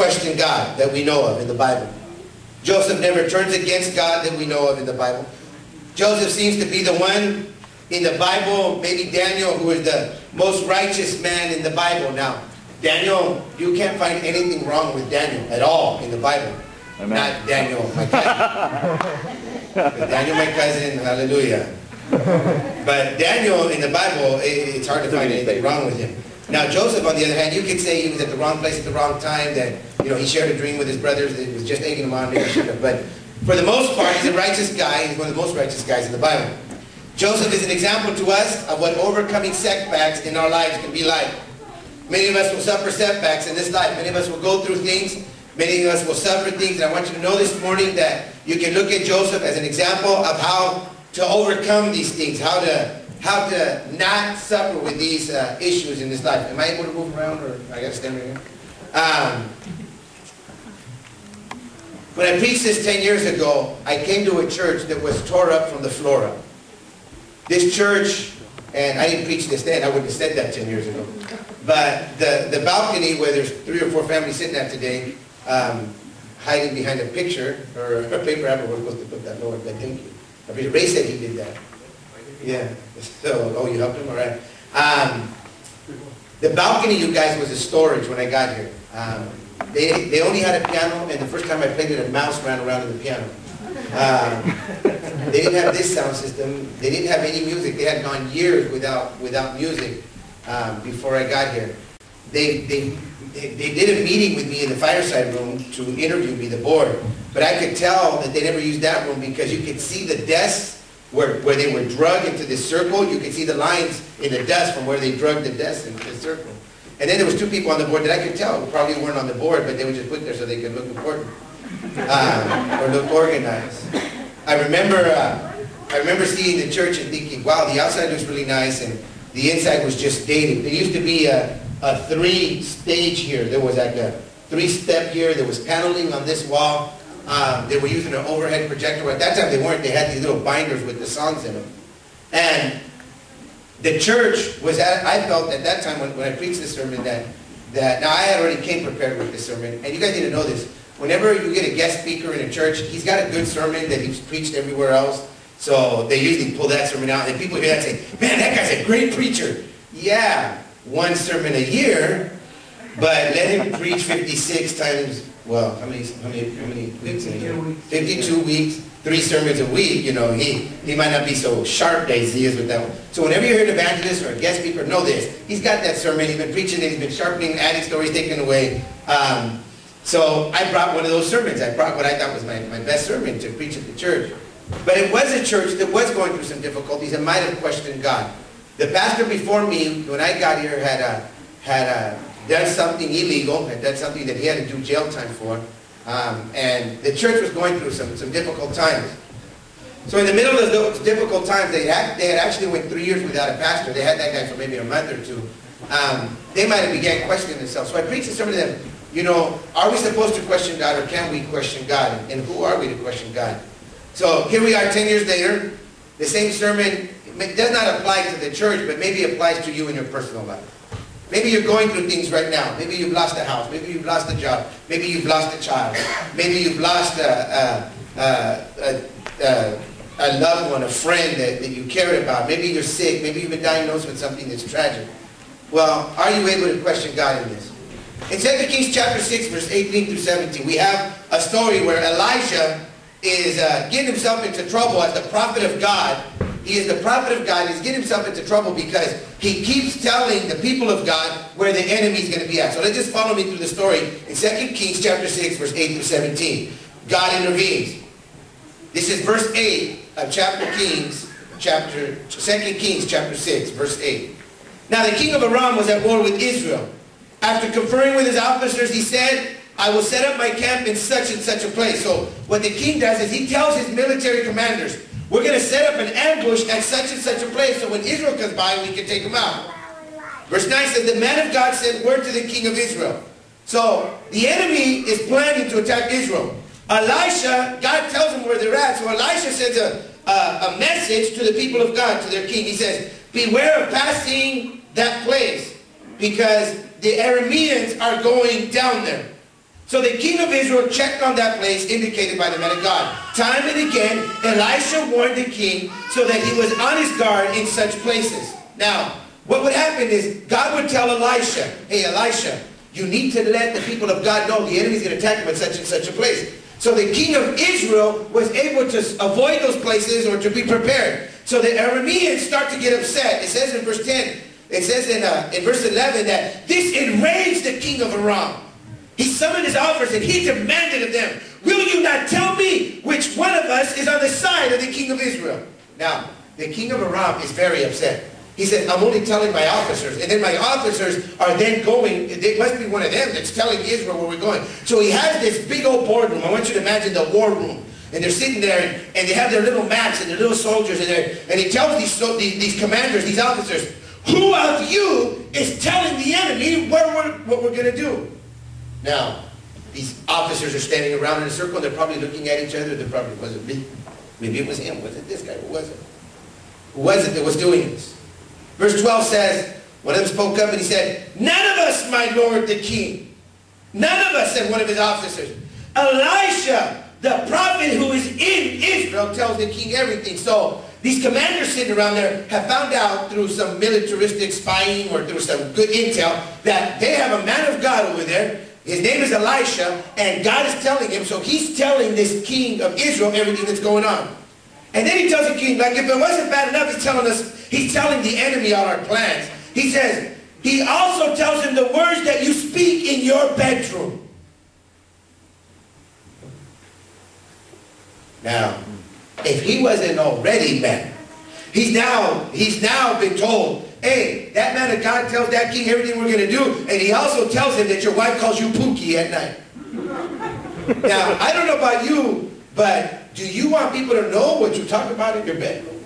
question God that we know of in the Bible. Joseph never turns against God that we know of in the Bible. Joseph seems to be the one in the Bible, maybe Daniel, who is the most righteous man in the Bible. Now, Daniel, you can't find anything wrong with Daniel at all in the Bible. Amen. Not Daniel, my cousin. Daniel, my cousin, hallelujah. But Daniel in the Bible, it's hard to find anything wrong with him. Now Joseph, on the other hand, you could say he was at the wrong place at the wrong time, that he shared a dream with his brothers that was just egging him on, maybe he should have. But for the most part, he's a righteous guy. He's one of the most righteous guys in the Bible. Joseph is an example to us of what overcoming setbacks in our lives can be like. Many of us will suffer setbacks in this life. Many of us will go through things. Many of us will suffer things. And I want you to know this morning that you can look at Joseph as an example of how to overcome these things, how to not suffer with these issues in this life. Am I able to move around, or I got to stand right here? When I preached this 10 years ago, I came to a church that was tore up from the floor up. This church, and I didn't preach this then, I wouldn't have said that 10 years ago. But the balcony where there's 3 or 4 families sitting at today, hiding behind a picture, or a paper, I don't know where we're supposed to put that, Lord, but thank you. Ray said he did that. Yeah. So, you helped him? All right. The balcony, you guys, was a storage when I got here. They only had a piano, and the first time I played it, a mouse ran around in the piano. They didn't have this sound system. They didn't have any music. They had gone years without music before I got here. They did a meeting with me in the fireside room to interview me, the board. But I could tell that they never used that room because you could see the desks where they were drug into this circle. You could see the lines in the dust from where they drug the desks into the circle. And then there was 2 people on the board that I could tell probably weren't on the board, but they were just put there so they could look important or look organized. I remember seeing the church and thinking, wow, the outside looks really nice and the inside was just dated. There used to be a 3-stage here. There was like a 3-step here. There was paneling on this wall. They were using an overhead projector. At that time they weren't. They had these little binders with the songs in them. And the church was I felt at that time when I preached this sermon that now I had already came prepared with this sermon. And you guys need to know this. Whenever you get a guest speaker in a church, he's got a good sermon that he's preached everywhere else. So they usually pull that sermon out. And people hear that and say, man, that guy's a great preacher. Yeah, 1 sermon a year. But let him preach 56 times. Well, how many weeks in a year? 52 weeks, 3 sermons a week. He might not be so sharp as he is with that one. So whenever you hear an evangelist or a guest speaker, know this. He's got that sermon. He's been preaching it. He's been sharpening, adding stories, taking away. So I brought one of those sermons. I brought what I thought was my best sermon to preach at the church. But it was a church that was going through some difficulties and might have questioned God. The pastor before me, when I got here, had done something illegal, had done something that he had to do jail time for. And the church was going through some difficult times. So in the middle of those difficult times, they had actually went 3 years without a pastor. They had that guy for maybe a month or 2. They might have began questioning themselves. So I preached to some of them, are we supposed to question God or can we question God? And who are we to question God? So here we are 10 years later. The same sermon does not apply to the church, but maybe applies to you in your personal life. Maybe you're going through things right now. Maybe you've lost a house. Maybe you've lost a job. Maybe you've lost a child. Maybe you've lost a loved one, a friend that you cared about. Maybe you're sick. Maybe you've been diagnosed with something that's tragic. Well, are you able to question God in this? In 2 Kings chapter 6, verse 18 through 17, we have a story where Elijah is getting himself into trouble as the prophet of God. He is the prophet of God. He's getting himself into trouble because he keeps telling the people of God where the enemy is going to be at. So let's just follow me through the story. In 2 Kings chapter 6, verse 8 through 17, God intervenes. This is verse 8 of 2 Kings chapter 6, verse 8. Now the king of Aram was at war with Israel. After conferring with his officers, he said, I will set up my camp in such and such a place. So what the king does is he tells his military commanders, we're going to set up an ambush at such and such a place so when Israel comes by, we can take them out. Verse 9 says, the man of God sent word to the king of Israel. So the enemy is planning to attack Israel. Elisha, God tells them where they're at. So Elisha sends a message to the people of God, to their king. He says, beware of passing that place because the Arameans are going down there. So the king of Israel checked on that place indicated by the man of God. Time and again, Elisha warned the king so that he was on his guard in such places. Now, what would happen is God would tell Elisha, hey, Elisha, you need to let the people of God know the enemy's going to attack them at such and such a place. So the king of Israel was able to avoid those places or to be prepared. So the Arameans start to get upset. It says in verse 10, it says in verse 11 that this enraged the king of Aram. He summoned his officers and he demanded of them, will you not tell me which one of us is on the side of the king of Israel? Now, the king of Aram is very upset. He said, I'm only telling my officers. And then my officers are then going, it must be one of them that's telling Israel where we're going. So he has this big old boardroom. I want you to imagine the war room. And they're sitting there and they have their little maps and their little soldiers in there. And he tells these commanders, these officers, who of you is telling the enemy what we're going to do? Now, these officers are standing around in a circle. They're probably looking at each other. They probably, was it me? Maybe it was him. Was it this guy? Who was it? Who was it that was doing this? Verse 12 says, one of them spoke up and he said, none of us, my lord the king. None of us, said one of his officers. Elisha, the prophet who is in Israel, tells the king everything. So these commanders sitting around there have found out through some militaristic spying or through some good intel that they have a man of God over there. His name is Elisha, and God is telling him, so he's telling this king of Israel everything that's going on. And then he tells the king, like if it wasn't bad enough, he's telling the enemy all our plans. He says, he also tells him the words that you speak in your bedroom. Now, if he wasn't already mad, he's now been told, hey, that man of God tells that king everything we're going to do, and he also tells him that your wife calls you Pookie at night. Now, I don't know about you, but do you want people to know what you talk about in your bedroom?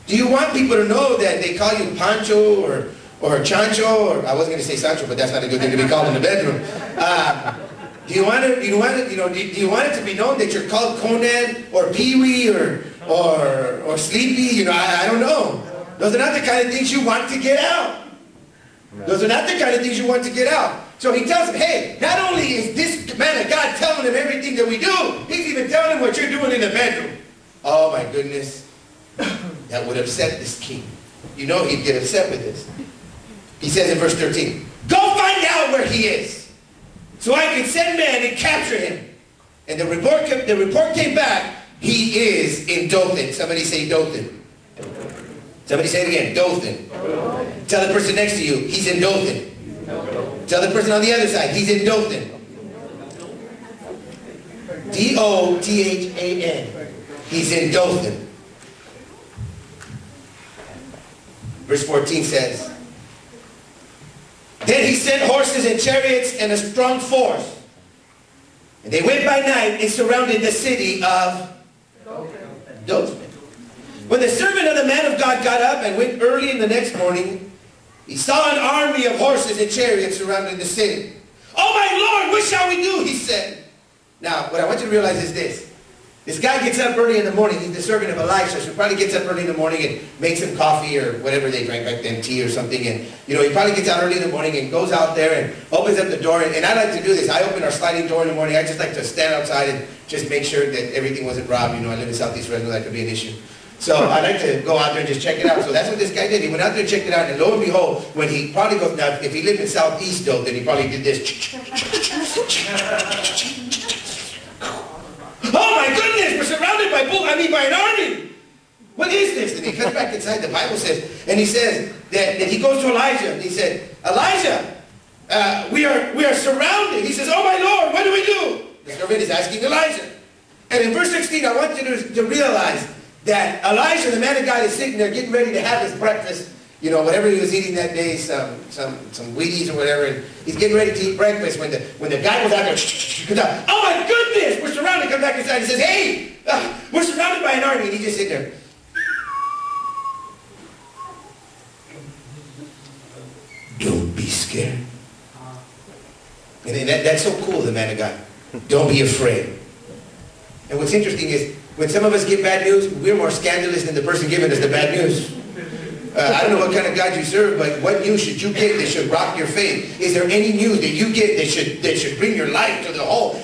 Do you want people to know that they call you Pancho or Chancho, or I wasn't going to say Sancho, but that's not a good thing to be called in the bedroom. Do you want it to be known that you're called Conan or Pee-wee or Sleepy? I don't know. Those are not the kind of things you want to get out. Those are not the kind of things you want to get out. So he tells him, hey, not only is this man of God telling him everything that we do, he's even telling him what you're doing in the bedroom. Oh my goodness. That would upset this king. You know he'd get upset with this. He says in verse 13, go find out where he is, so I can send men and capture him. And the report came back, he is in Dothan. Somebody say Dothan. Somebody say it again, Dothan. Tell the person next to you, he's in Dothan. Tell the person on the other side, he's in Dothan. D-O-T-H-A-N. He's in Dothan. Verse 14 says, then he sent horses and chariots and a strong force. And they went by night and surrounded the city of Dothan. When the servant of the man of God got up and went early in the next morning, he saw an army of horses and chariots surrounding the city. Oh my Lord, what shall we do? He said. Now, what I want you to realize is this. This guy gets up early in the morning. He's the servant of Elisha, so he probably gets up early in the morning and makes some coffee or whatever they drank back then, tea or something. And, he probably gets out early in the morning and goes out there and opens up the door. And I like to do this. I open our sliding door in the morning. I just like to stand outside and just make sure that everything wasn't robbed. I live in Southeast Fresno. That could be an issue. So I like to go out there and just check it out. So that's what this guy did. He went out there and checked it out. And lo and behold, when he probably goes, now if he lived in Southeast Dothan, he probably did this. Oh my goodness, we're surrounded by an army. What is this? And he comes back inside, the Bible says, and he says that he goes to Elijah, and he said, Elijah, we are surrounded. He says, oh my Lord, what do we do? The servant is asking Elijah. And in verse 16, I want you to realize that Elijah, the man of God, is sitting there getting ready to have his breakfast. Whatever he was eating that day, some Wheaties or whatever, and he's getting ready to eat breakfast when the guy was out there, comes out, oh my goodness, we're surrounded. Comes back inside and says, hey, we're surrounded by an army. And he just sitting there. Don't be scared. And that's so cool, the man of God. Don't be afraid. And what's interesting is, when some of us get bad news, we're more scandalous than the person giving us the bad news. I don't know what kind of God you serve, but what news should you get that should rock your faith? Is there any news that you get that should bring your life to the whole?